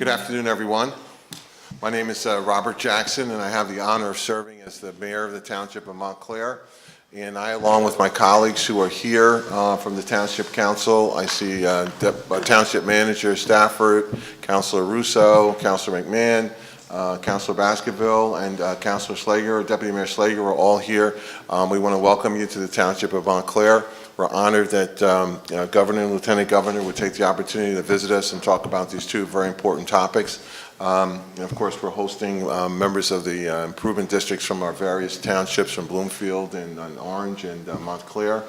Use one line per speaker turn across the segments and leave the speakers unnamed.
Good afternoon, everyone. My name is Robert Jackson, and I have the honor of serving as the mayor of the Township of Montclair. And I, along with my colleagues who are here from the Township Council, I see Township Manager Stafford, Councilor Russo, Councilor McMahon, Councilor Baskerville, and Councilor Slager, Deputy Mayor Slager are all here. We want to welcome you to the Township of Montclair. We're honored that Governor and Lieutenant Governor would take the opportunity to visit us and talk about these two very important topics. And of course, we're hosting members of the improvement districts from our various townships, from Bloomfield and Orange and Montclair,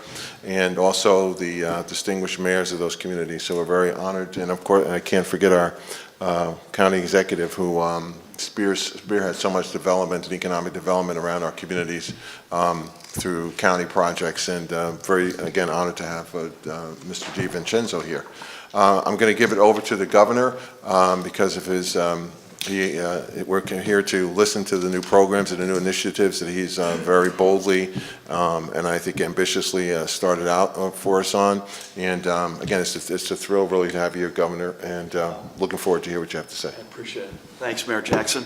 and also the distinguished mayors of those communities. So we're very honored, and of course, I can't forget our county executive who spearheads so much development and economic development around our communities through county projects, and very, again, honored to have Mr. DiVincenzo here. I'm going to give it over to the governor because of his, we're here to listen to the new programs and the new initiatives that he's very boldly and I think ambitiously started out for us on. And again, it's a thrill really to have you, Governor, and looking forward to hear what you have to say.
I appreciate it. Thanks, Mayor Jackson.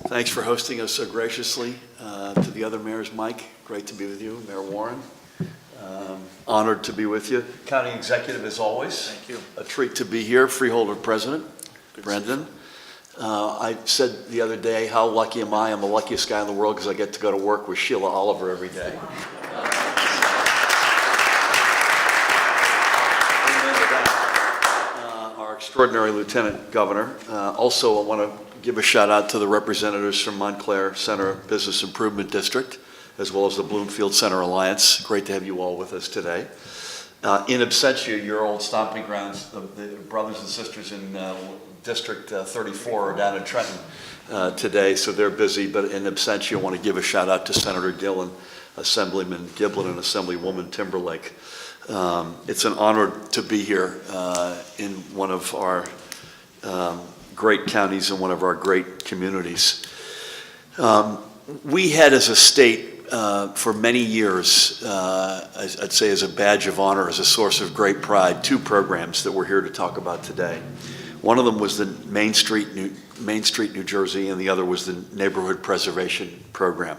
Thanks for hosting us so graciously. To the other mayors, Mike, great to be with you. Mayor Warren, honored to be with you. County Executive, as always. Thank you. A treat to be here. Freeholder President, Brendan. I said the other day, how lucky am I? I'm the luckiest guy in the world because I get to go to work with Sheila Oliver every day. Our extraordinary Lieutenant Governor. Also, I want to give a shout out to the representatives from Montclair Center Business Improvement District, as well as the Bloomfield Center Alliance. Great to have you all with us today. In absentia, your old stomping grounds, the brothers and sisters in District 34 are down in Trenton today, so they're busy, but in absentia, I want to give a shout out to Senator Gillen, Assemblyman Giblin, and Assemblywoman Timberlake. It's an honor to be here in one of our great counties and one of our great communities. We had, as a state, for many years, I'd say as a badge of honor, as a source of great pride, two programs that we're here to talk about today. One of them was the Main Street, New Jersey, and the other was the Neighborhood Preservation Program.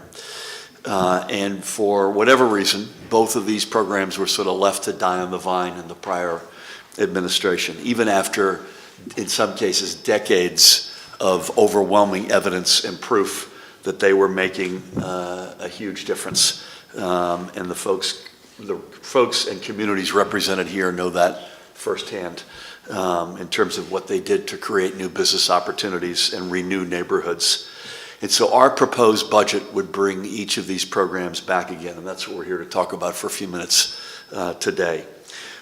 And for whatever reason, both of these programs were sort of left to die on the vine in the prior administration, even after, in some cases, decades of overwhelming evidence and proof that they were making a huge difference. And the folks and communities represented here know that firsthand in terms of what they did to create new business opportunities and renew neighborhoods. And so our proposed budget would bring each of these programs back again, and that's what we're here to talk about for a few minutes today.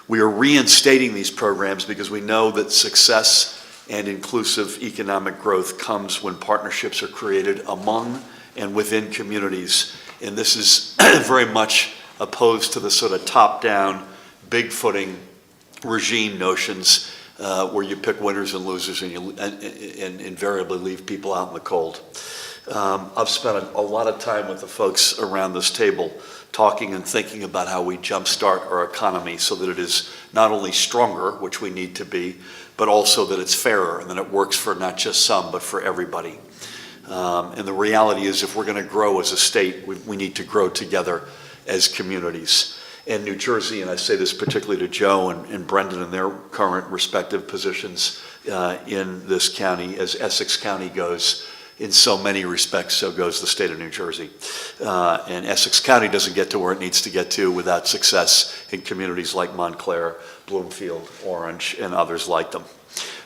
We are reinstating these programs because we know that success and inclusive economic growth comes when partnerships are created among and within communities. And this is very much opposed to the sort of top-down, big-footing regime notions where you pick winners and losers and invariably leave people out in the cold. I've spent a lot of time with the folks around this table talking and thinking about how we jumpstart our economy so that it is not only stronger, which we need to be, but also that it's fairer and that it works for not just some, but for everybody. And the reality is, if we're going to grow as a state, we need to grow together as communities. And New Jersey, and I say this particularly to Joe and Brendan in their current respective positions in this county, as Essex County goes, in so many respects, so goes the state of New Jersey. And Essex County doesn't get to where it needs to get to without success in communities like Montclair, Bloomfield, Orange, and others like them.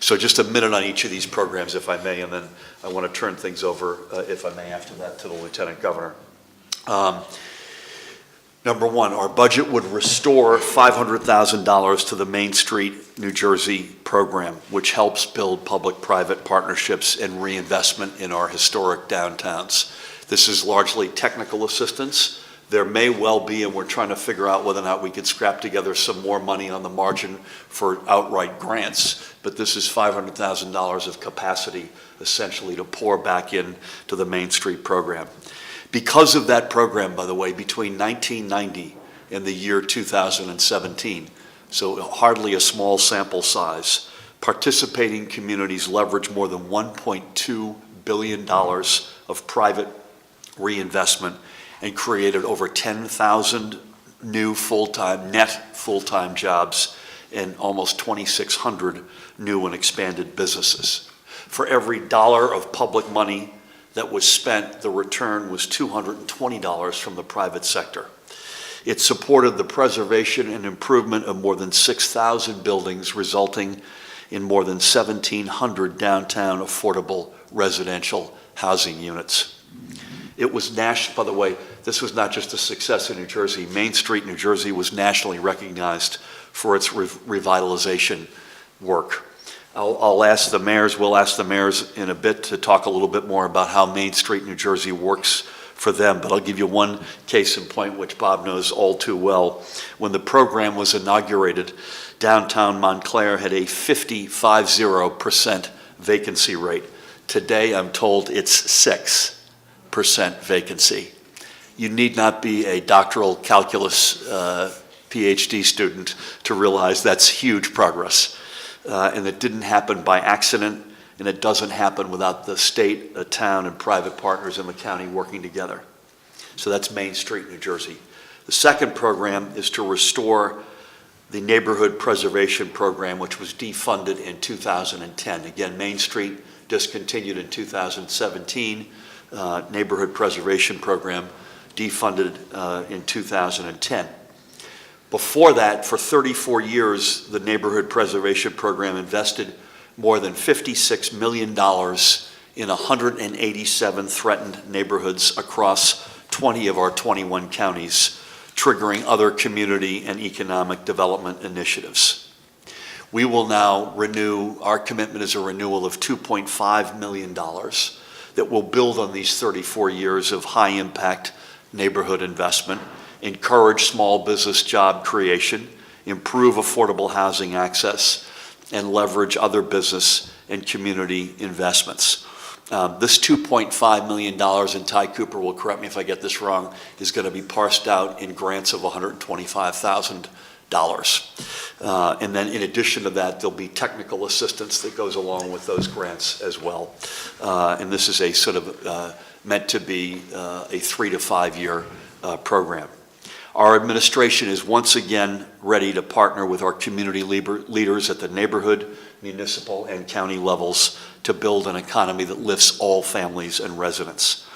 So just a minute on each of these programs, if I may, and then I want to turn things over, if I may, after that to the Lieutenant Governor. Number one, our budget would restore $500,000 to the Main Street, New Jersey program, which helps build public-private partnerships and reinvestment in our historic downtowns. This is largely technical assistance. There may well be, and we're trying to figure out whether or not we could scrap together some more money on the margin for outright grants, but this is $500,000 of capacity, essentially, to pour back into the Main Street program. Because of that program, by the way, between 1990 and the year 2017, so hardly a small sample size, Participating communities leverage more than $1.2 billion of private reinvestment and created over 10,000 new net full-time jobs and almost 2,600 new and expanded businesses. For every dollar of public money that was spent, the return was $220 from the private sector. It supported the preservation and improvement of more than 6,000 buildings, resulting in more than 1,700 downtown affordable residential housing units. It was by the way, this was not just a success in New Jersey. Main Street, New Jersey was nationally recognized for its revitalization work. We'll ask the mayors in a bit to talk a little bit more about how Main Street, New Jersey works for them, but I'll give you one case in point, which Bob knows all too well. When the program was inaugurated, downtown Montclair had a 50% vacancy rate. Today, I'm told it's 6% vacancy. You need not be a doctoral calculus PhD student to realize that's huge progress. And it didn't happen by accident, and it doesn't happen without the state, the town, and private partners in the county working together. So that's Main Street, New Jersey. The second program is to restore the Neighborhood Preservation Program, which was defunded in 2010. Again, Main Street discontinued in 2017. Neighborhood Preservation Program defunded in 2010. Before that, for 34 years, the Neighborhood Preservation Program invested more than $56 million in 187 threatened neighborhoods across 20 of our 21 counties, triggering other community and economic development initiatives. We will now our commitment is a renewal of $2.5 million that will build on these 34 years of high-impact neighborhood investment, encourage small business job creation, improve affordable housing access, and leverage other business and community investments. This $2.5 million, and Ty Cooper will correct me if I get this wrong, is going to be parsed out in grants of $125,000. And then in addition to that, there'll be technical assistance that goes along with those grants as well. And this is a sort of meant to be a 3 to 5 year program. Our administration is once again ready to partner with our community leaders at the neighborhood, municipal, and county levels to build an economy that lifts all families and residents.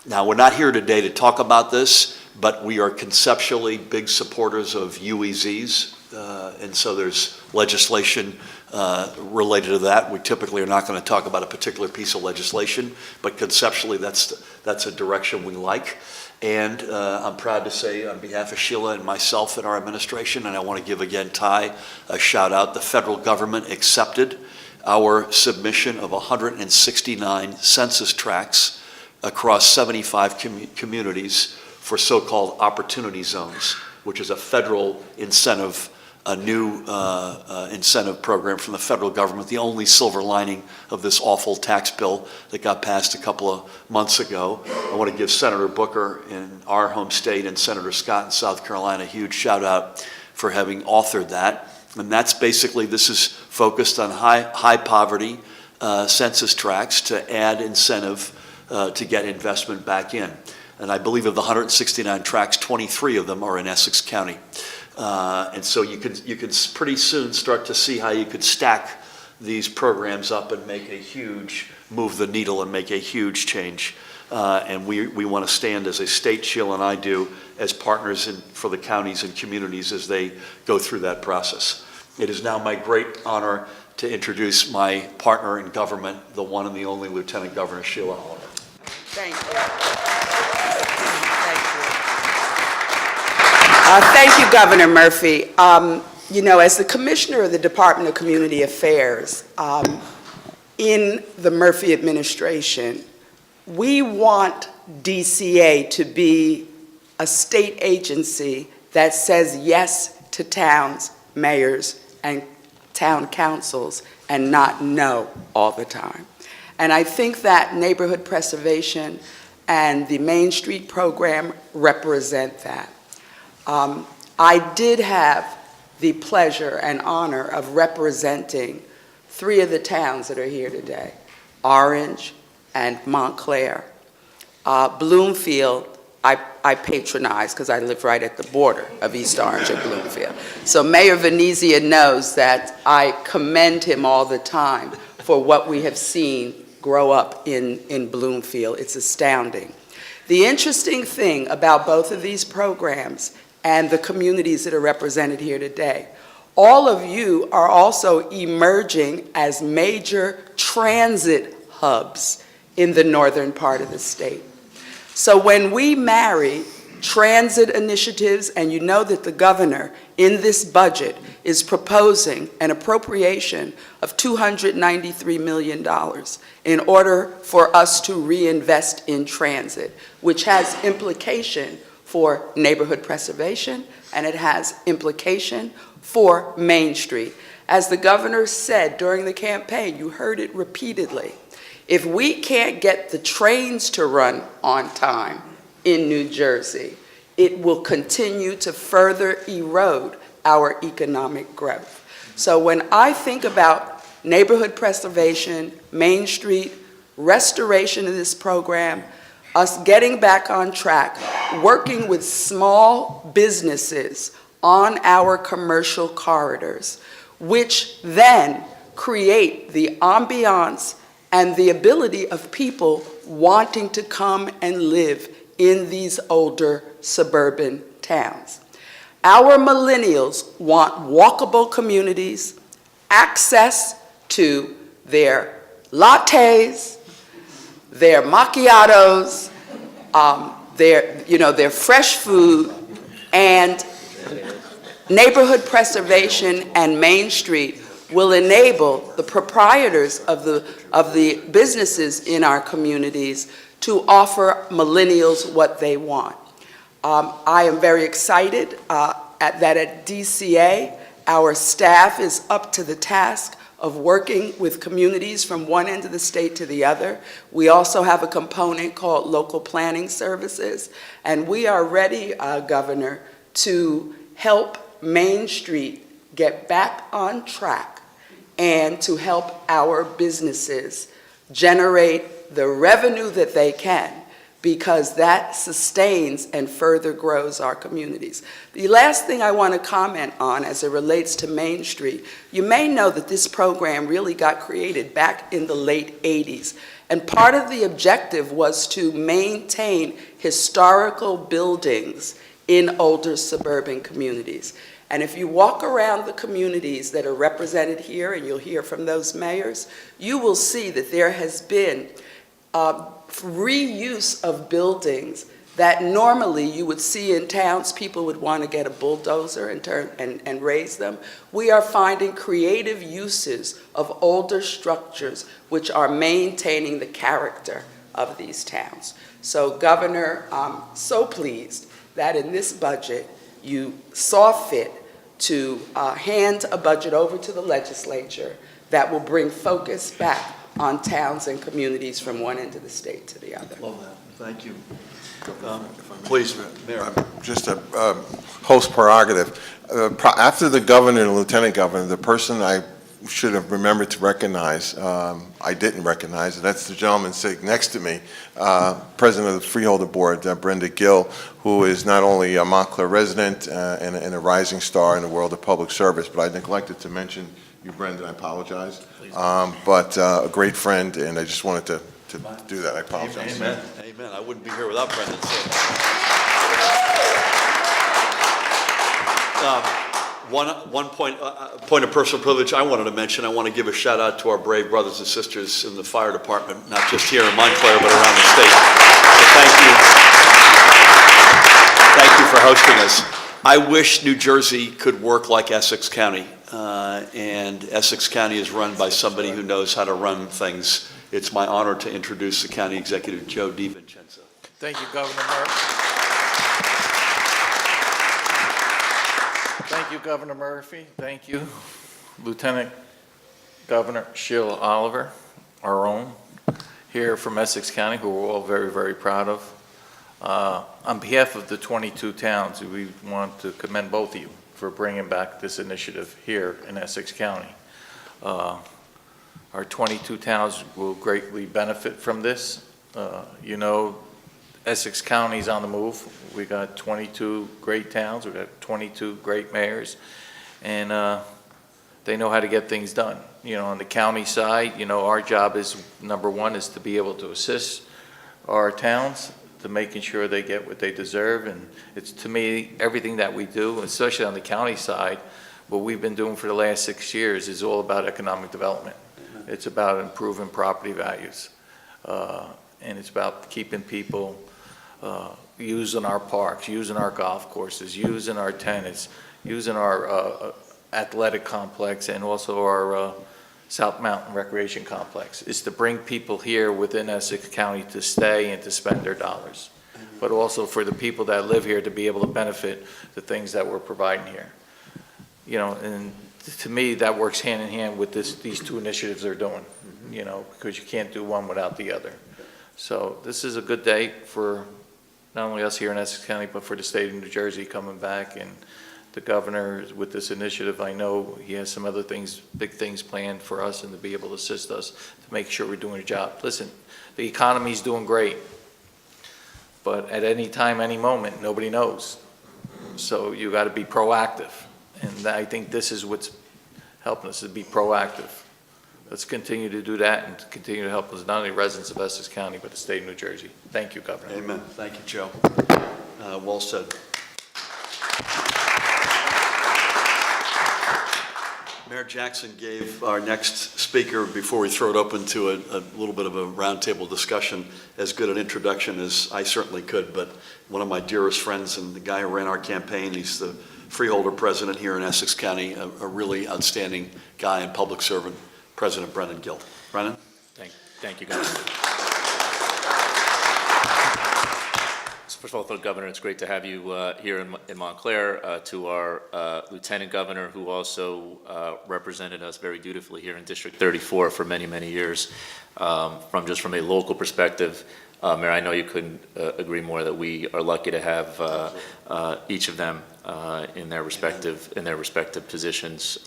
Now, we're not here today to talk about this, but we are conceptually big supporters of UEZs, and so there's legislation related to that. We typically are not going to talk about a particular piece of legislation, but conceptually that's a direction we like. And I'm proud to say on behalf of Sheila and myself and our administration, and I want to give again Ty a shout out, the federal government accepted our submission of 169 census tracts across 75 communities for so-called opportunity zones, which is a federal incentive, a new incentive program from the federal government, the only silver lining of this awful tax bill that got passed a couple of months ago. I want to give Senator Booker in our home state and Senator Scott in South Carolina a huge shout out for having authored that. And that's basically, this is focused on high poverty census tracts to add incentive to get investment back in. And I believe of the 169 tracts, 23 of them are in Essex County. And so you could pretty soon start to see how you could stack these programs up and move the needle and make a huge change. And we want to stand as a state, Sheila and I do, as partners for the counties and communities as they go through that process. It is now my great honor to introduce my partner in government, the one and the only Lieutenant Governor Sheila Oliver.
Thank you. Thank you, Governor Murphy. You know, as the Commissioner of the Department of Community Affairs in the Murphy administration, we want DCA to be a state agency that says yes to towns, mayors, and town councils, and not no all the time. And I think that neighborhood preservation and the Main Street program represent that. I did have the pleasure and honor of representing three of the towns that are here today, Orange and Montclair. Bloomfield, I patronize because I live right at the border of East Orange and Bloomfield. So Mayor Venezia knows that I commend him all the time for what we have seen grow up in Bloomfield. It's astounding. The interesting thing about both of these programs and the communities that are represented here today, all of you are also emerging as major transit hubs in the northern part of the state. So when we marry transit initiatives, and you know that the governor in this budget is proposing an appropriation of $293 million in order for us to reinvest in transit, which has implication for neighborhood preservation, and it has implication for Main Street. As the governor said during the campaign, you heard it repeatedly, if we can't get the trains to run on time in New Jersey, it will continue to further erode our economic growth. So when I think about neighborhood preservation, Main Street, restoration of this program, us getting back on track, working with small businesses on our commercial corridors, which then create the ambiance and the ability of people wanting to come and live in these older suburban towns. Our millennials want walkable communities, access to their lattes, their macchiatos, their fresh food, and neighborhood preservation and Main Street will enable the proprietors of the businesses in our communities to offer millennials what they want. I am very excited that at DCA, our staff is up to the task of working with communities from one end of the state to the other. We also have a component called local planning services, and we are ready, Governor, to help Main Street get back on track and to help our businesses generate the revenue that they can, because that sustains and further grows our communities. The last thing I want to comment on as it relates to Main Street, you may know that this program really got created back in the late 80s. And part of the objective was to maintain historical buildings in older suburban communities. And if you walk around the communities that are represented here, and you'll hear from those mayors, you will see that there has been reuse of buildings that normally you would see in towns. People would want to get a bulldozer and raise them. We are finding creative uses of older structures which are maintaining the character of these towns. So, Governor, I'm so pleased that in this budget you saw fit to hand a budget over to the legislature that will bring focus back on towns and communities from one end of the state to the other.
Love that. Thank you. Please, Mayor.
Just a host prerogative. After the governor and lieutenant governor, the person I should have remembered to recognize, I didn't recognize, and that's the gentleman sitting next to me, President of the Freeholder Board, Brenda Gill, who is not only a Montclair resident and a rising star in the world of public service, but I neglected to mention you, Brenda, I apologize. But a great friend, and I just wanted to do that. I apologize.
Amen. Amen. I wouldn't be here without Brendan. One point of personal privilege I wanted to mention. I want to give a shout out to our brave brothers and sisters in the fire department, not just here in Montclair, but around the state. So thank you. Thank you for hosting us. I wish New Jersey could work like Essex County, and Essex County is run by somebody who knows how to run things. It's my honor to introduce the County Executive, Joe DiVincenzo.
Thank you, Governor Murphy. Thank you, Governor Murphy. Thank you, Lieutenant Governor Sheila Oliver, our own, here from Essex County, who we're all very, very proud of. On behalf of the 22 towns, we want to commend both of you for bringing back this initiative here in Essex County. Our 22 towns will greatly benefit from this. You know, Essex County's on the move. We got 22 great towns, we got 22 great mayors, and they know how to get things done. You know, on the county side, you know, our job is, number one, is to be able to assist our towns to making sure they get what they deserve. And it's, to me, everything that we do, especially on the county side, what we've been doing for the last 6 years is all about economic development. It's about improving property values. And it's about keeping people using our parks, using our golf courses, using our tennis, using our athletic complex, and also our South Mountain Recreation Complex, is to bring people here within Essex County to stay and to spend their dollars, but also for the people that live here to be able to benefit the things that we're providing here. You know, and to me, that works hand in hand with these two initiatives they're doing, you know, because you can't do one without the other. So this is a good day for not only us here in Essex County, but for the state of New Jersey coming back. And the governor, with this initiative, I know he has some other things, big things planned for us, and to be able to assist us to make sure we're doing a job. Listen, the economy's doing great, but at any time, any moment, nobody knows. So you got to be proactive. And I think this is what's helping us, to be proactive. Let's continue to do that and to continue to help us, not only residents of Essex County, but the state of New Jersey. Thank you, Governor.
Amen. Thank you, Joe. Well said. Mayor Jackson gave our next speaker, before we throw it open to a little bit of a roundtable discussion, as good an introduction as I certainly could, but one of my dearest friends and the guy who ran our campaign, he's the Freeholder president here in Essex County, a really outstanding guy and public servant, President Brennan Gill. Brennan?
Thank you, Governor. So first of all, Governor, it's great to have you here in Montclair. To our Lieutenant Governor, who also represented us very dutifully here in District 34 for many, many years. From a local perspective, Mayor, I know you couldn't agree more that we are lucky to have each of them in their respective positions,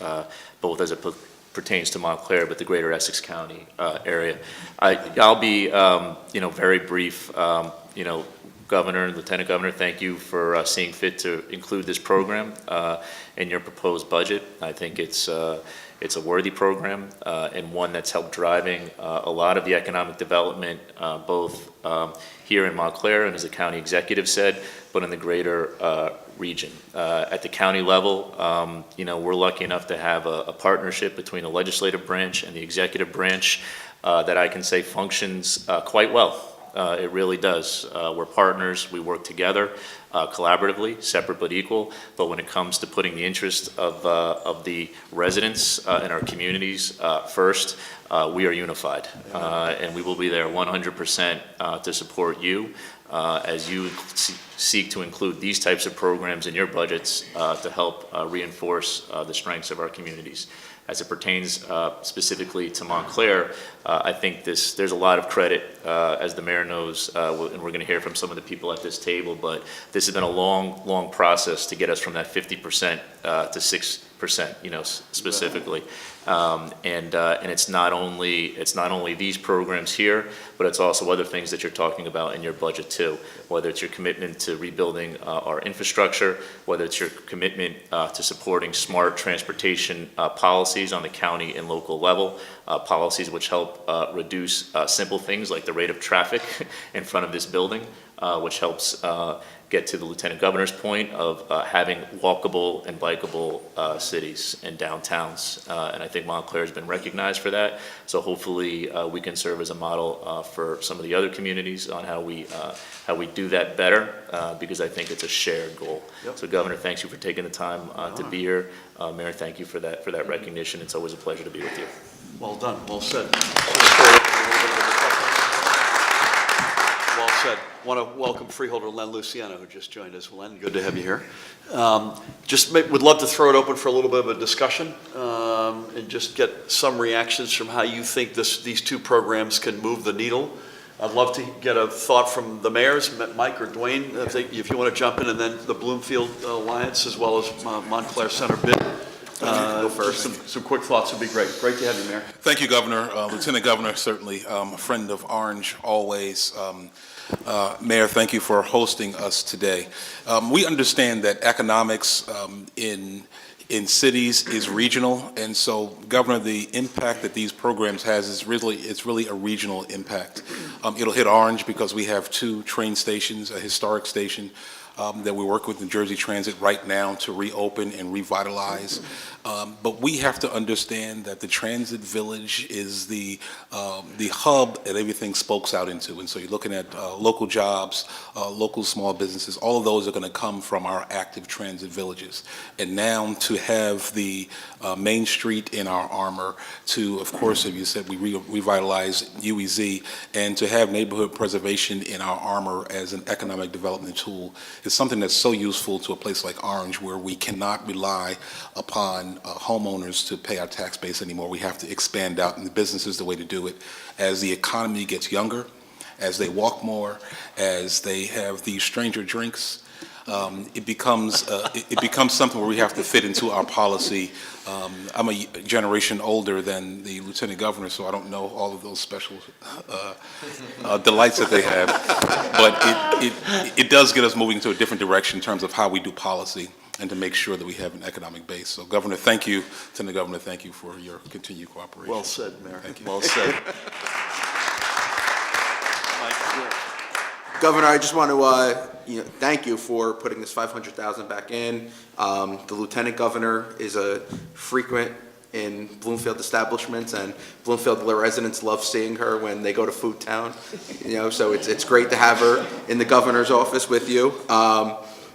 both as it pertains to Montclair, but the greater Essex County area. I'll be, very brief. Governor and Lieutenant Governor, thank you for seeing fit to include this program in your proposed budget. I think it's a worthy program and one that's helped driving a lot of the economic development, both here in Montclair and, as the county executive said, but in the greater region. At the county level, we're lucky enough to have a partnership between the legislative branch and the executive branch that I can say functions quite well. It really does. We're partners. We work together collaboratively, separate but equal. But when it comes to putting the interest of the residents in our communities first, we are unified. And we will be there 100% to support you as you seek to include these types of programs in your budgets to help reinforce the strengths of our communities. As it pertains specifically to Montclair, I think there's a lot of credit, as the mayor knows, and we're going to hear from some of the people at this table, but this has been a long, long process to get us from that 50% to 6%, specifically. And it's not only these programs here, but it's also other things that you're talking about in your budget too, whether it's your commitment to rebuilding our infrastructure, whether it's your commitment to supporting smart transportation policies on the county and local level, policies which help reduce simple things like the rate of traffic in front of this building, which helps get to the Lieutenant Governor's point of having walkable and bikeable cities and downtowns. And I think Montclair has been recognized for that. So hopefully we can serve as a model for some of the other communities on how we do that better, because I think it's a shared goal. Yep. So Governor, thanks you for taking the time to be here. Mayor, thank you for that recognition. It's always a pleasure to be with you.
Well done. Well said. Well said. Want to welcome Freeholder Len Luciano, who just joined us. Len, good to have you here. Would love to throw it open for a little bit of a discussion and just get some reactions from how you think these two programs can move the needle. I'd love to get a thought from the mayors, Mike or Dwayne, if you want to jump in, and then the Bloomfield Alliance, as well as Montclair Center BID.
Go
Just
first.
some quick thoughts would be great. Great to have you, Mayor.
Thank you, Governor. Lieutenant Governor, certainly a friend of Orange always. Mayor, thank you for hosting us today. We understand that economics in cities is regional, and so, Governor, the impact that these programs has is really a regional impact. It'll hit Orange because we have 2 train stations, a historic station that we work with New Jersey Transit right now to reopen and revitalize. But we have to understand that the transit village is the hub that everything spokes out into. And so you're looking at local jobs, local small businesses, all of those are going to come from our active transit villages. And now to have the Main Street in our armor, to, of course, as you said, we revitalize UEZ, and to have neighborhood preservation in our armor as an economic development tool is something that's so useful to a place like Orange, where we cannot rely upon homeowners to pay our tax base anymore. We have to expand out, and the business is the way to do it. As the economy gets younger, as they walk more, as they have these stranger drinks, it becomes something where we have to fit into our policy. I'm a generation older than the Lieutenant Governor, so I don't know all of those special delights that they have. But it does get us moving to a different direction in terms of how we do policy and to make sure that we have an economic base. So, Governor, thank you. Lieutenant Governor, thank you for your continued cooperation.
Well said, Mayor.
Thank you.
Well said.
Governor, I just want to thank you for putting this $500,000 back in. The Lieutenant Governor is a frequent in Bloomfield establishments, and Bloomfield residents love seeing her when they go to Food Town. So it's great to have her in the governor's office with you.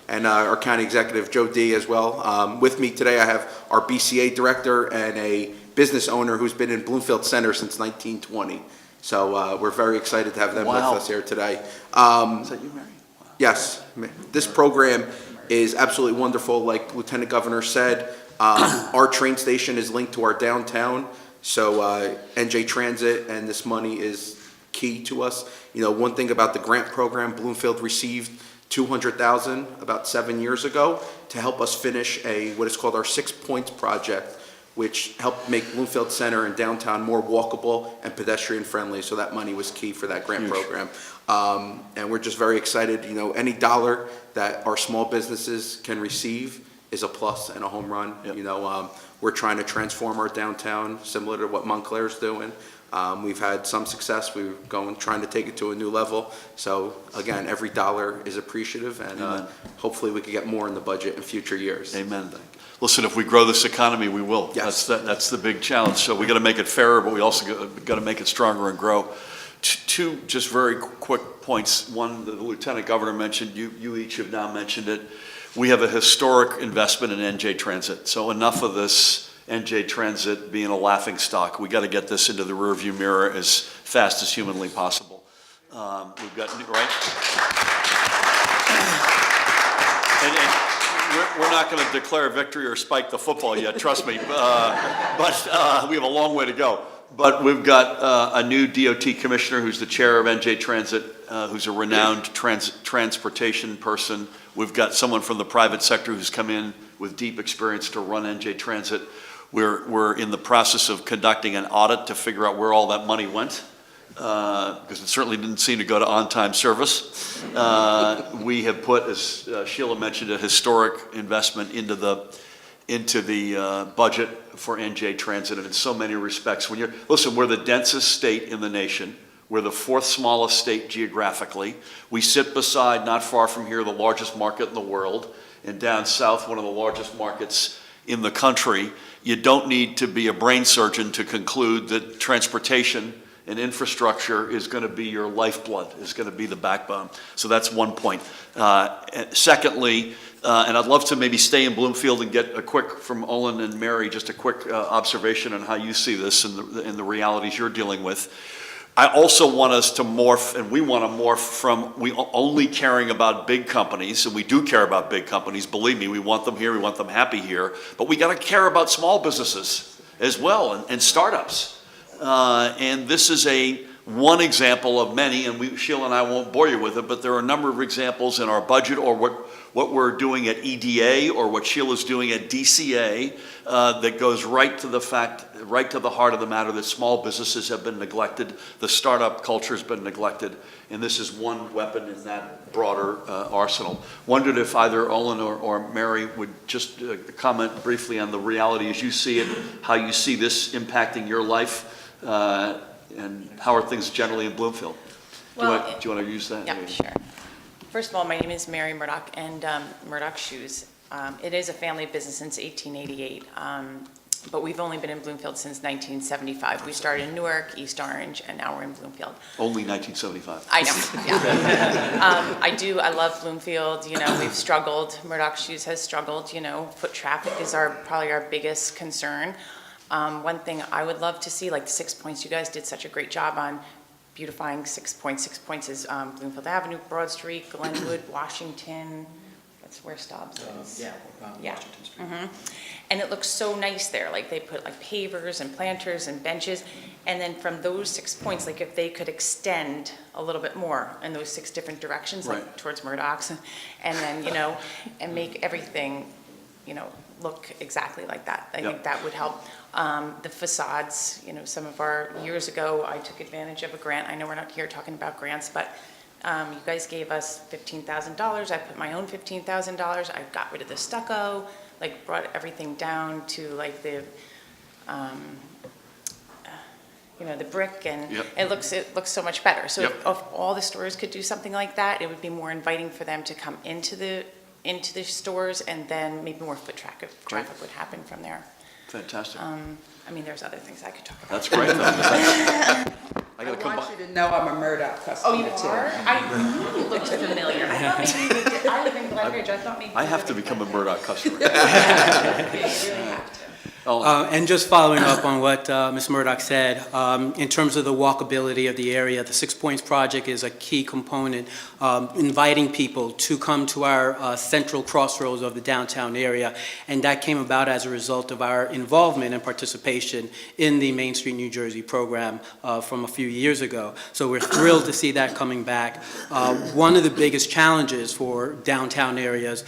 And our county executive, Joe D, as well. With me today, I have our BCA director and a business owner who's been in Bloomfield Center since 1920. So we're very excited to have them with us here today.
Is that you, Mary? Wow.
Yes, this program is absolutely wonderful. Like Lieutenant Governor said, our train station is linked to our downtown. So NJ Transit and this money is key to us. One thing about the grant program, Bloomfield received $200,000 about 7 years ago to help us finish what is called our 6 Points project, which helped make Bloomfield Center and downtown more walkable and pedestrian friendly. So that money was key for that grant program. And we're just very excited. Any dollar that our small businesses can receive is a plus and a home run. Yep. We're trying to transform our downtown similar to what Montclair's doing. We've had some success. We're trying to take it to a new level. So again, every dollar is appreciative, and hopefully we can get more in the budget in future years.
Amen. Listen, if we grow this economy, we will.
Yes.
That's the big challenge. So we got to make it fairer, but we also got to make it stronger and grow. Two just very quick points. One, the Lieutenant Governor mentioned, you each have now mentioned it. We have a historic investment in NJ Transit. So enough of this NJ Transit being a laughing stock. We got to get this into the rearview mirror as fast as humanly possible. We've got, right? And we're not going to declare victory or spike the football yet, trust me. But we have a long way to go. But we've got a new DOT commissioner who's the chair of NJ Transit, who's a renowned transportation person. We've got someone from the private sector who's come in with deep experience to run NJ Transit. We're in the process of conducting an audit to figure out where all that money went, because it certainly didn't seem to go to on-time service. We have put, as Sheila mentioned, a historic investment into the budget for NJ Transit, and in so many respects. Listen, we're the densest state in the nation. We're the 4th smallest state geographically. We sit beside, not far from here, the largest market in the world, and down south, one of the largest markets in the country. You don't need to be a brain surgeon to conclude that transportation and infrastructure is going to be your lifeblood, is going to be the backbone. So that's one point. Secondly, and I'd love to maybe stay in Bloomfield and get a quick, from Olin and Mary, just a quick observation on how you see this and the realities you're dealing with. I also want us to morph, and we want to morph from we only caring about big companies, and we do care about big companies, believe me, we want them here, we want them happy here, but we got to care about small businesses as well, and startups. And this is one example of many, and Sheila and I won't bore you with it, but there are a number of examples in our budget or what we're doing at EDA or what Sheila's doing at DCA that goes right to the heart of the matter that small businesses have been neglected, the startup culture has been neglected, and this is one weapon in that broader arsenal. Wondered if either Olin or Mary would just comment briefly on the reality as you see it, how you see this impacting your life, and how are things generally in Bloomfield?
Well,
do you want to use that?
Yeah, sure. First of all, my name is Mary Murdoch, and Murdoch Shoes. It is a family business since 1888, but we've only been in Bloomfield since 1975. We started in Newark, East Orange, and now we're in Bloomfield.
Only 1975.
I know, yeah. I love Bloomfield. You know, we've struggled. Murdoch Shoes has struggled. You know, foot traffic is probably our biggest concern. One thing I would love to see, like the 6 Points, you guys did such a great job on beautifying 6 Points. 6 Points is Bloomfield Avenue, Broad Street, Glenwood, Washington. That's where Stobbs is. Washington Street. And it looks so nice there. Like they put like pavers and planters and benches. And then from those 6 points, like if they could extend a little bit more in those 6 different directions, like
Right.
towards Murdoch's, and then, you know, and make everything, you know, look exactly like that. I think that would help. The facades, you know, years ago, I took advantage of a grant. I know we're not here talking about grants, but you guys gave us $15,000. I put my own $15,000. I got rid of the stucco, like brought everything down to like the, you know, the brick, and it looks so much better. So if all the stores could do something like that, it would be more inviting for them to come into the stores, and then maybe more foot traffic would happen from there.
Fantastic.
I mean, there's other things I could talk about.
That's great. I
want you to know I'm a Murdoch customer.
Oh, you are? I knew you looked familiar. I thought maybe you did. I live in Glenridge. I thought maybe
I have to become a Murdoch customer.
you really have to.
And just following up on what Ms. Murdoch said, in terms of the walkability of the area, the 6 Points project is a key component, inviting people to come to our central crossroads of the downtown area, and that came about as a result of our involvement and participation in the Main Street New Jersey program from a few years ago. So we're thrilled to see that coming back. One of the biggest challenges for downtown areas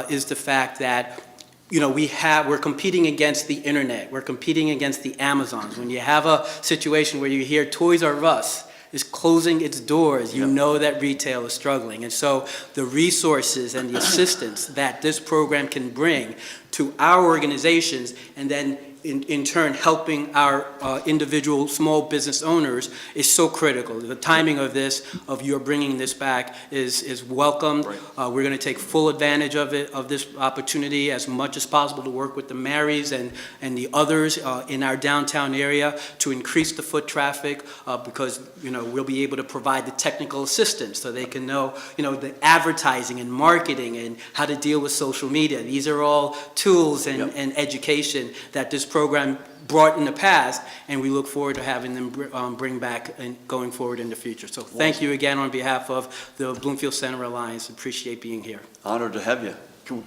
is the fact that we're competing against the internet. We're competing against the Amazons. When you have a situation where you hear Toys R Us is closing its doors, you know that retail is struggling. And so the resources and the assistance that this program can bring to our organizations, and then in turn helping our individual small business owners, is so critical. The timing of your bringing this back is welcomed.
Right.
We're going to take full advantage of this opportunity as much as possible to work with the Marys and the others in our downtown area to increase the foot traffic, because we'll be able to provide the technical assistance so they can know the advertising and marketing and how to deal with social media. These are all tools and education that this program brought in the past, and we look forward to having them bring back and going forward in the future. So thank you again on behalf of the Bloomfield Center Alliance. Appreciate being here.
Honored to have you.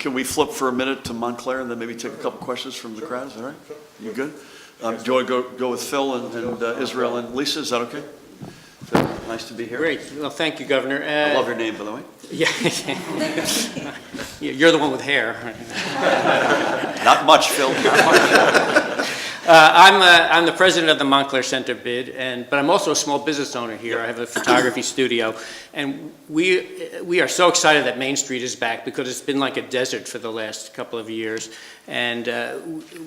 Can we flip for a minute to Montclair and then maybe take a couple questions from the crowd? Is that all right? You good? Do you want to go with Phil and Israel and Lisa? Is that okay? Phil, nice to be here.
Great. Well, thank you, Governor.
I love your name, by the way.
Yeah. You're the one with hair.
Not much, Phil. Not much.
I'm the president of the Montclair Center BID, but I'm also a small business owner here. I have a photography studio, and we are so excited that Main Street is back, because it's been like a desert for the last couple of years. And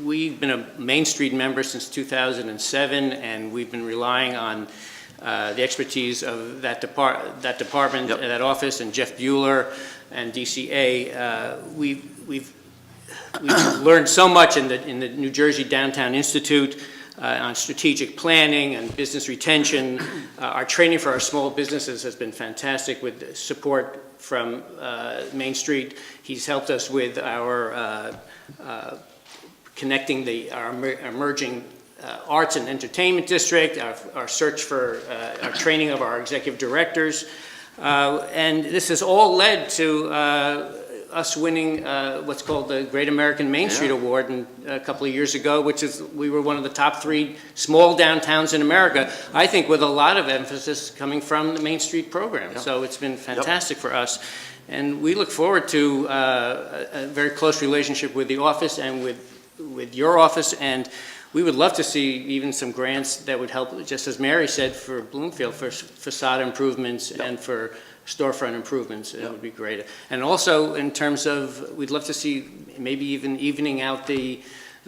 we've been a Main Street member since 2007, and we've been relying on the expertise of that department, that office, and Jeff Bueller and DCA. We've learned so much in the New Jersey Downtown Institute on strategic planning and business retention. Our training for our small businesses has been fantastic with support from Main Street. He's helped us with our connecting our emerging arts and entertainment district, our search for our training of our executive directors. And this has all led to us winning what's called the Great American Main Street Award a couple of years ago, which is, we were one of the top 3 small downtowns in America, I think with a lot of emphasis coming from the Main Street program.
Yep.
So it's been fantastic for us. And we look forward to a very close relationship with the office and with your office, and we would love to see even some grants that would help, just as Mary said, for Bloomfield, for facade improvements and for storefront improvements. It would be great. And also in terms of, we'd love to see maybe even evening out the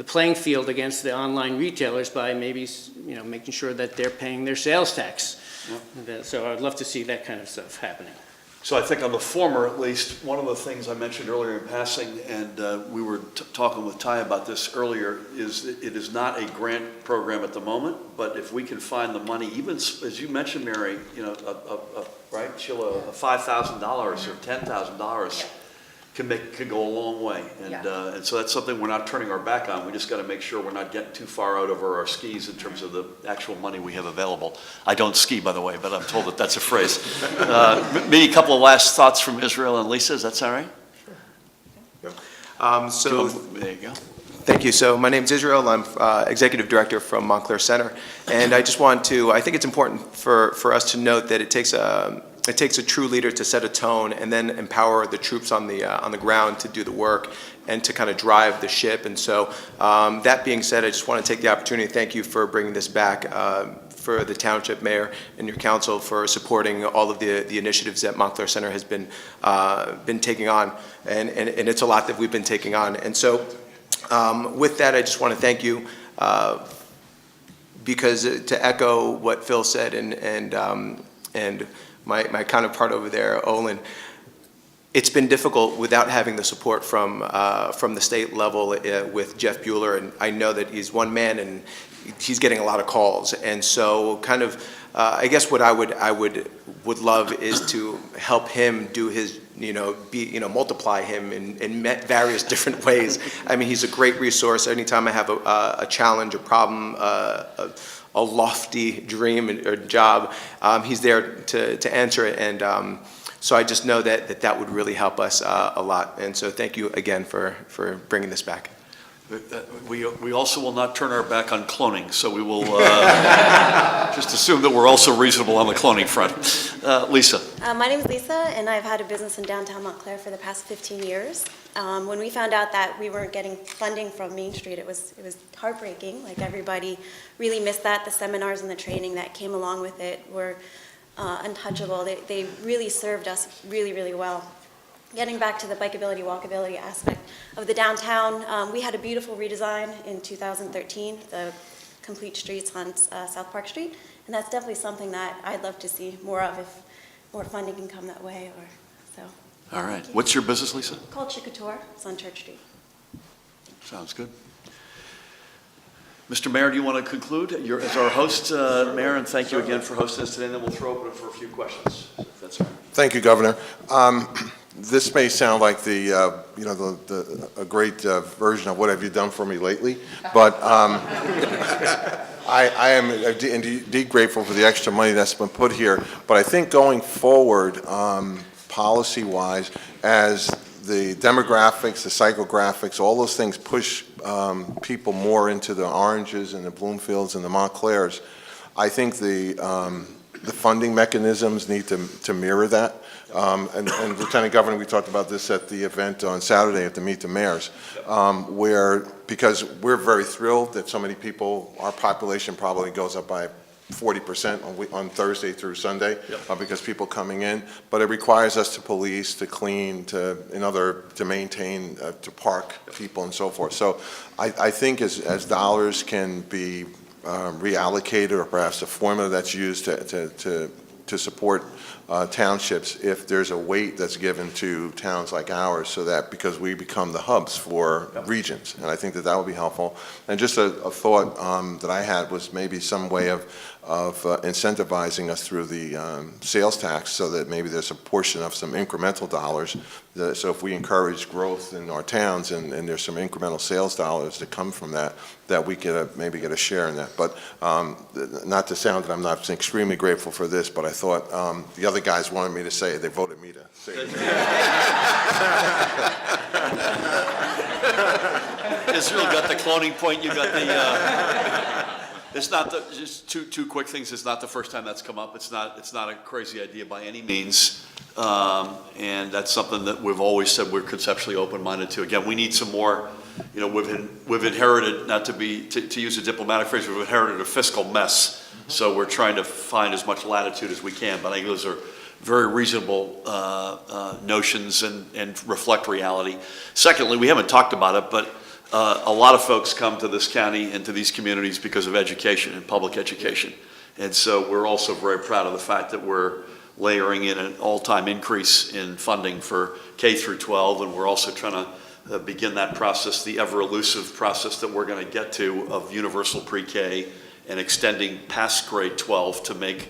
playing field against the online retailers by maybe, making sure that they're paying their sales tax. So I'd love to see that kind of stuff happening.
So I think on the former, at least, one of the things I mentioned earlier in passing, and we were talking with Ty about this earlier, is that it is not a grant program at the moment, but if we can find the money, even as you mentioned, Mary, right, Sheila, $5,000 or $10,000 could go a long way. And so that's something we're not turning our back on. We just got to make sure we're not getting too far out over our skis in terms of the actual money we have available. I don't ski, by the way, but I'm told that that's a phrase. Maybe a couple of last thoughts from Israel and Lisa. Is that all right?
Sure.
There you go.
Thank you. So my name is Israel. I'm Executive Director from Montclair Center. And I just want to, I think it's important for us to note that it takes a true leader to set a tone and then empower the troops on the ground to do the work and to kind of drive the ship. And so that being said, I just want to take the opportunity to thank you for bringing this back, for the Township Mayor and your council for supporting all of the initiatives that Montclair Center has been taking on. And it's a lot that we've been taking on. And so with that, I just want to thank you because to echo what Phil said and my counterpart over there, Olin, it's been difficult without having the support from the state level with Jeff Bueller, and I know that he's one man and he's getting a lot of calls. And so kind of, I guess what I would love is to help him do his, multiply him in various different ways. I mean, he's a great resource. Anytime I have a challenge, a problem, a lofty dream or job, he's there to answer it. And so I just know that would really help us a lot. And so thank you again for bringing this back.
We also will not turn our back on cloning, so we will just assume that we're also reasonable on the cloning front. Lisa.
My name is Lisa, and I've had a business in downtown Montclair for the past 15 years. When we found out that we weren't getting funding from Main Street, it was heartbreaking. Like, everybody really missed that. The seminars and the training that came along with it were untouchable. They really served us really, really well. Getting back to the bikeability, walkability aspect of the downtown, we had a beautiful redesign in 2013, the complete streets on South Park Street, and that's definitely something that I'd love to see more of if more funding can come that way.
All right. What's your business, Lisa?
It's called Chicator. It's on Church Street.
Sounds good. Mr. Mayor, do you want to conclude? You're as our host, Mayor, and thank you again for hosting us today, and then we'll throw open for a few questions, if that's all right.
Thank you, Governor. This may sound like a great version of what have you done for me lately, but I am indeed grateful for the extra money that's been put here. But I think going forward, policy-wise, as the demographics, the psychographics, all those things push people more into the Oranges and the Bloomfields and the Montclairs, I think the funding mechanisms need to mirror that. And Lieutenant Governor, we talked about this at the event on Saturday at the Meet the Mayors, because we're very thrilled that so many people, our population probably goes up by 40% on Thursday through Sunday, because people coming in, but it requires us to police, to clean, to maintain, to park people and so forth. So I think as dollars can be reallocated, or perhaps the formula that's used to support townships, if there's a weight that's given to towns like ours, so that because we become the hubs for regions, and I think that would be helpful. And just a thought that I had was maybe some way of incentivizing us through the sales tax, so that maybe there's a portion of some incremental dollars So if we encourage growth in our towns and there's some incremental sales dollars that come from that, that we could maybe get a share in that. But not to sound that I'm not extremely grateful for this, but I thought the other guys wanted me to say it. They voted me to say it.
Israel got the cloning point, you got the, it's not the, just two quick things. It's not the first time that's come up. It's not a crazy idea by any means. And that's something that we've always said we're conceptually open-minded to. Again, we need some more, you know, we've inherited, not to be, to use a diplomatic phrase, we've inherited a fiscal mess. So we're trying to find as much latitude as we can, but I think those are very reasonable notions and reflect reality. Secondly, we haven't talked about it, but a lot of folks come to this county and to these communities because of education and public education. And so we're also very proud of the fact that we're layering in an all-time increase in funding for K through 12, and we're also trying to begin that process, the ever-elusive process that we're going to get to of universal pre-K and extending past grade 12 to make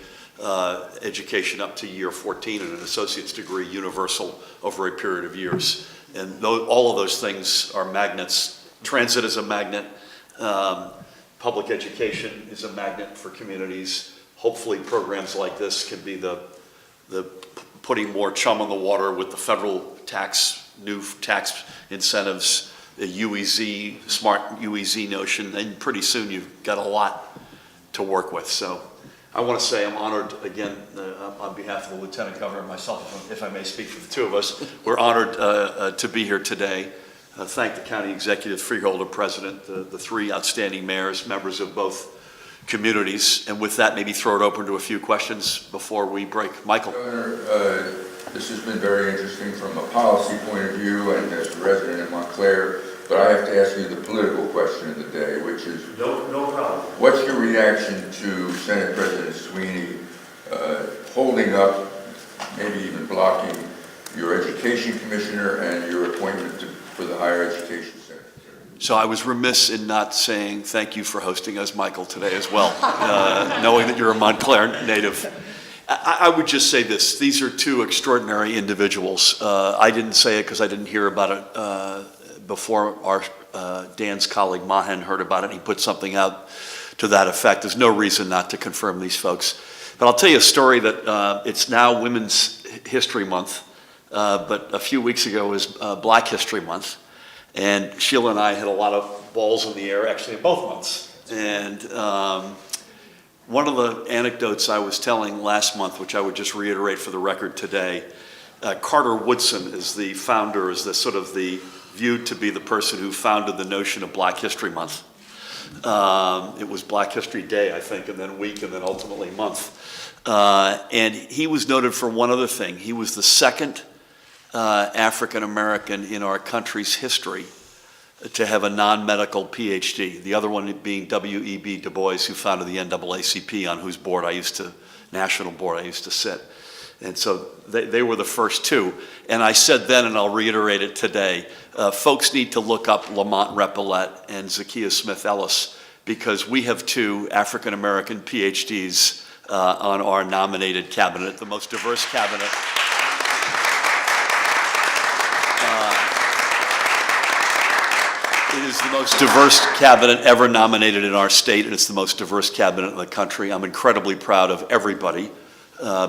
education up to year 14 and an associate's degree universal over a period of years. And all of those things are magnets. Transit is a magnet. Public education is a magnet for communities. Hopefully programs like this can be the putting more chum on the water with the federal tax, new tax incentives, the UEZ, smart UEZ notion, and pretty soon you've got a lot to work with. So I want to say I'm honored again on behalf of the Lieutenant Governor and myself, if I may speak for the two of us. We're honored to be here today. Thank the County Executive, Freeholder President, the three outstanding mayors, members of both communities. And with that, maybe throw it open to a few questions before we break. Michael.
Governor, this has been very interesting from a policy point of view and as a resident in Montclair, but I have to ask you the political question of the day, which is,
No problem.
what's your reaction to Senate President Sweeney holding up, maybe even blocking your education commissioner and your appointment for the higher education secretary?
So I was remiss in not saying thank you for hosting us, Michael, today as well, knowing that you're a Montclair native. I would just say this. These are two extraordinary individuals. I didn't say it because I didn't hear about it before our Dan's colleague Mahan heard about it. He put something out to that effect. There's no reason not to confirm these folks. But I'll tell you a story that it's now Women's History Month, but a few weeks ago was Black History Month. And Sheila and I had a lot of balls in the air, actually, in both months. And one of the anecdotes I was telling last month, which I would just reiterate for the record today, Carter Woodson is the founder, is the sort of the viewed to be the person who founded the notion of Black History Month. It was Black History Day, I think, and then week, and then ultimately month. And he was noted for one other thing. He was the second African American in our country's history to have a non-medical PhD. The other one being W.E.B. Du Bois, who founded the NAACP, on whose board national board I used to sit. And so they were the first two. And I said then, and I'll reiterate it today, folks need to look up Lamont Repillette and Zakiya Smith Ellis, because we have two African American PhDs on our nominated cabinet, the most diverse cabinet. It is the most diverse cabinet ever nominated in our state, and it's the most diverse cabinet in the country. I'm incredibly proud of everybody,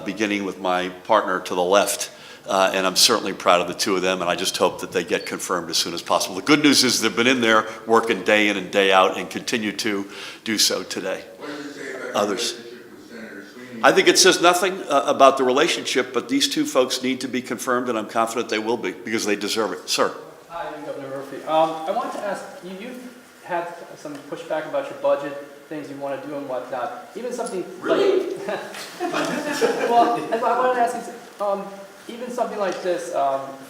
beginning with my partner to the left, and I'm certainly proud of the two of them, and I just hope that they get confirmed as soon as possible. The good news is they've been in there working day in and day out and continue to do so today.
What does it say about
Others.
your relationship with Senator Sweeney?
I think it says nothing about the relationship, but these two folks need to be confirmed, and I'm confident they will be, because they deserve it. Sir.
Hi, Governor Murphy. I wanted to ask, you've had some pushback about your budget, things you want to do and whatnot. Even something
Really?
like... Well, I wanted to ask you, even something like this,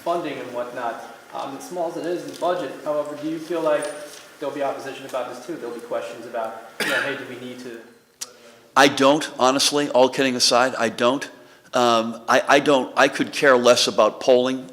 funding and whatnot, as small as it is in the budget, however, do you feel like there'll be opposition about this too? There'll be questions about, hey, do we need to...
I don't, honestly, all kidding aside, I don't. I could care less about polling.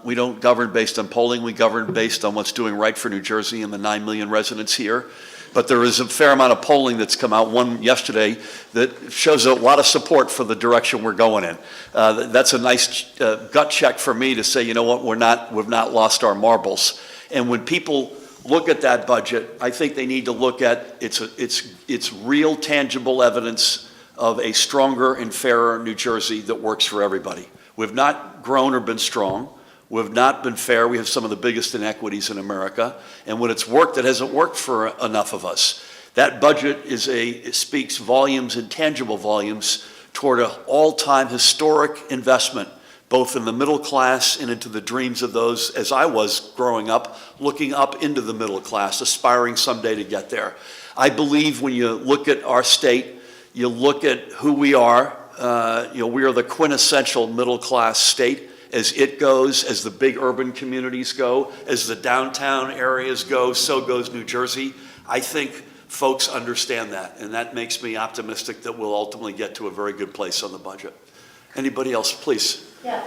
We don't govern based on polling. We govern based on what's doing right for New Jersey and the 9 million residents here. But there is a fair amount of polling that's come out, one yesterday, that shows a lot of support for the direction we're going in. That's a nice gut check for me to say, you know what, we've not lost our marbles. And when people look at that budget, I think they need to look at it's real tangible evidence of a stronger and fairer New Jersey that works for everybody. We've not grown or been strong. We've not been fair. We have some of the biggest inequities in America. And when it's worked, it hasn't worked for enough of us. That budget it speaks volumes and tangible volumes toward an all-time historic investment, both in the middle class and into the dreams of those, as I was growing up, looking up into the middle class, aspiring someday to get there. I believe when you look at our state, you look at who we are, we are the quintessential middle class state. As it goes, as the big urban communities go, as the downtown areas go, so goes New Jersey. I think folks understand that, and that makes me optimistic that we'll ultimately get to a very good place on the budget. Anybody else, please?
Yeah,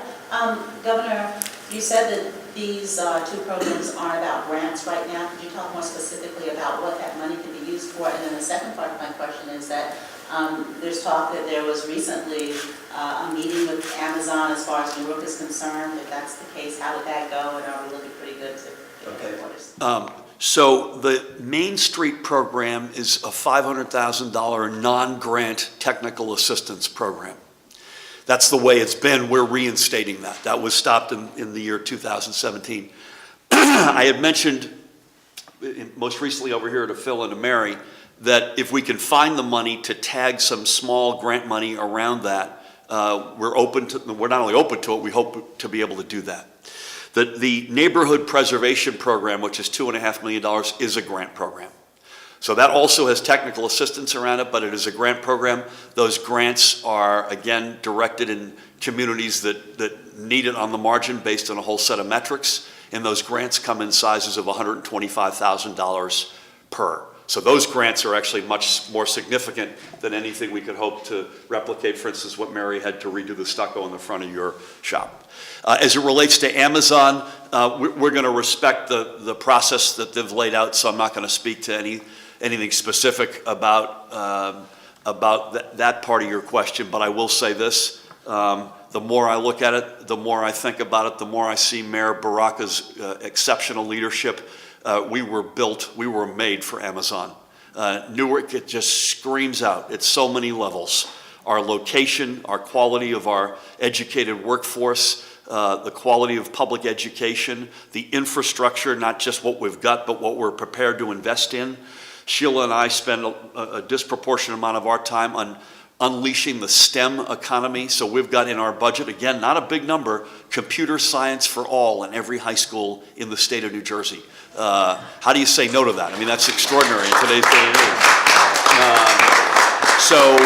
Governor, you said that these two programs aren't about grants right now. Could you talk more specifically about what that money can be used for? And then the second part of my question is that there's talk that there was recently a meeting with Amazon as far as Newark is concerned. If that's the case, how did that go? And are we looking pretty good to get orders?
So the Main Street program is a $500,000 non-grant technical assistance program. That's the way it's been. We're reinstating that. That was stopped in the year 2017. I had mentioned most recently over here to Phil and to Mary that if we can find the money to tag some small grant money around that, we're not only open to it, we hope to be able to do that. The Neighborhood Preservation Program, which is $2.5 million, is a grant program. So that also has technical assistance around it, but it is a grant program. Those grants are, again, directed in communities that need it on the margin based on a whole set of metrics, and those grants come in sizes of $125,000 per. So those grants are actually much more significant than anything we could hope to replicate, for instance, what Mary had to redo the stucco in the front of your shop. As it relates to Amazon, we're going to respect the process that they've laid out, so I'm not going to speak to anything specific about that part of your question, but I will say this. The more I look at it, the more I think about it, the more I see Mayor Baraka's exceptional leadership. We were made for Amazon. Newark, it just screams out. It's so many levels. Our location, our quality of our educated workforce, the quality of public education, the infrastructure, not just what we've got, but what we're prepared to invest in. Sheila and I spend a disproportionate amount of our time on unleashing the STEM economy. So we've got in our budget, again, not a big number, computer science for all in every high school in the state of New Jersey. How do you say no to that? I mean, that's extraordinary in today's day and age. So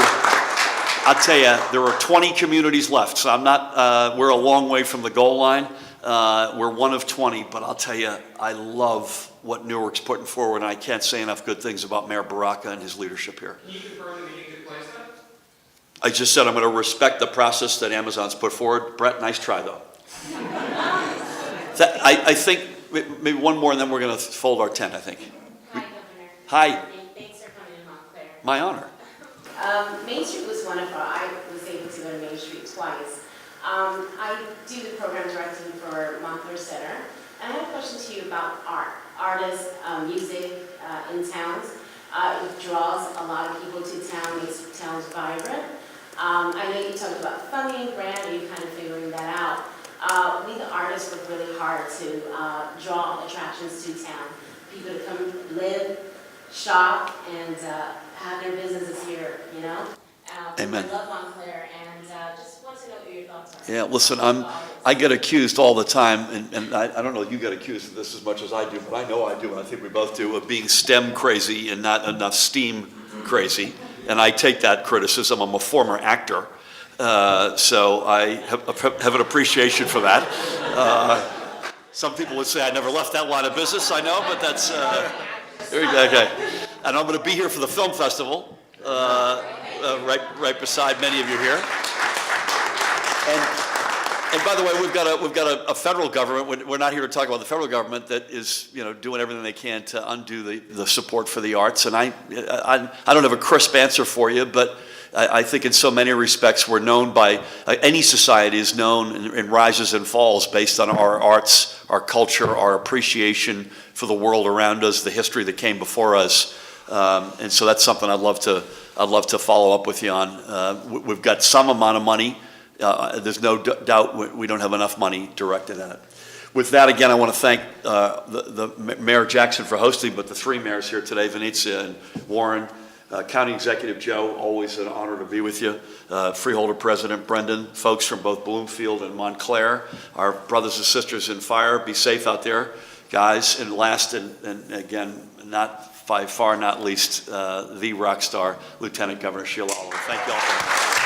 I'll tell you, there are 20 communities left. So we're a long way from the goal line. We're one of 20, but I'll tell you, I love what Newark's putting forward, and I can't say enough good things about Mayor Baraka and his leadership here.
Can you confirm the meeting took place then?
I just said I'm going to respect the process that Amazon's put forward. Brett, nice try, though. I think maybe one more, and then we're going to fold our tent, I think.
Hi, Governor.
Hi.
Thanks for coming in, Montclair.
My honor.
Main Street was one of I was able to go to Main Street twice. I do the program directing for Montclair Center. And I have a question to you about art. Artists, music in towns. It draws a lot of people to town, makes towns vibrant. I know you talked about funding, grant, are you kind of figuring that out? We, the artists, work really hard to draw attractions to town. People to come live, shop, and have their businesses here, you know?
Amen.
I love Montclair, and just want to know what your thoughts are.
Yeah, listen, I get accused all the time, and I don't know if you get accused of this as much as I do, but I know I do, and I think we both do, of being STEM crazy and not enough STEAM crazy. And I take that criticism. I'm a former actor, so I have an appreciation for that. Some people would say I never left that line of business, I know, but that's, okay. And I'm going to be here for the film festival, right beside many of you here. And by the way, we've got a federal government. We're not here to talk about the federal government that is, doing everything they can to undo the support for the arts. And I don't have a crisp answer for you, but I think in so many respects we're known by, any society is known in rises and falls based on our arts, our culture, our appreciation for the world around us, the history that came before us. And so that's something I'd love to follow up with you on. We've got some amount of money. There's no doubt we don't have enough money directed at it. With that, again, I want to thank the Mayor Jackson for hosting, but the three mayors here today, Venezia and Warren, County Executive Joe, always an honor to be with you, Freeholder President Brendan, folks from both Bloomfield and Montclair, our brothers and sisters in fire, be safe out there, guys. And last, and again, by far not least, the rock star, Lieutenant Governor Sheila Oliver. Thank you all very much.